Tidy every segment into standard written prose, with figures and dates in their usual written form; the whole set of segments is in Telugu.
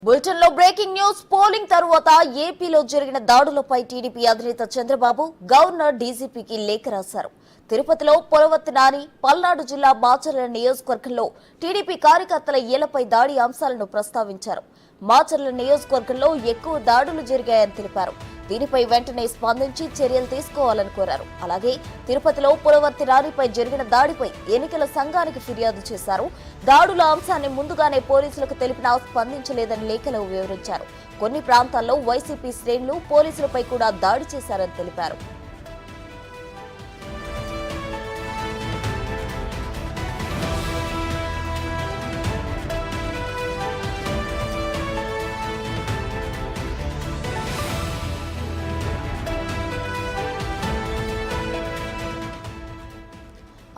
బులెటిన్ లో బ్రేకింగ్ న్యూస్. పోలింగ్ తరువాత ఏపీలో జరిగిన దాడులపై టీడీపీ అధినేత చంద్రబాబు గవర్నర్ డీజీపీకి లేఖ రాశారు. తిరుపతిలో పొలవత్తి నాని, పల్నాడు జిల్లా మాచర్ల నియోజకవర్గంలో టీడీపీ కార్యకర్తల ఇళ్లపై దాడి అంశాలను ప్రస్తావించారు. మాచర్ల నియోజకవర్గంలో ఎక్కువ దాడులు జరిగాయని తెలిపారు. దీనిపై వెంటనే స్పందించి చర్యలు తీసుకోవాలని కోరారు. అలాగే తిరుపతిలో పొలవర్తి నానిపై జరిగిన దాడిపై ఎన్నికల సంఘానికి ఫిర్యాదు చేశారు. దాడుల అంశాన్ని ముందుగానే పోలీసులకు తెలిపినా స్పందించలేదని లేఖలో వివరించారు. కొన్ని ప్రాంతాల్లో వైసీపీ శ్రేణులు పోలీసులపై కూడా దాడి చేశారని తెలిపారు.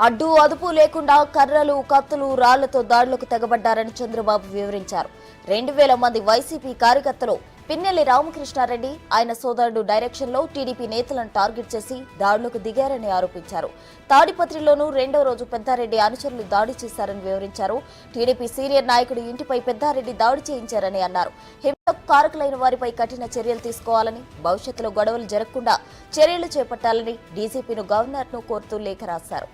అడ్డు అదుపు లేకుండా కర్రలు, కత్తులు, రాళ్లతో దాడులకు తెగబడ్డారని చంద్రబాబు వివరించారు. 2000 మంది వైసీపీ కార్యకర్తలు పిన్నెల్లి రామకృష్ణారెడ్డి, ఆయన సోదరుడు డైరెక్షన్ లో టీడీపీ నేతలను టార్గెట్ చేసి దాడులకు దిగారని ఆరోపించారు. తాడిపత్రిలోనూ రెండో రోజు పెద్దారెడ్డి అనుచరులు దాడి చేశారని వివరించారు. టీడీపీ సీనియర్ నాయకుడి ఇంటిపై పెద్దారెడ్డి దాడి చేయించారని అన్నారు. హింసకు కారకులైన వారిపై కఠిన చర్యలు తీసుకోవాలని, భవిష్యత్తులో గొడవలు జరగకుండా చర్యలు చేపట్టాలని డీజీపీను గవర్నర్ను కోరుతూ లేఖ రాశారు.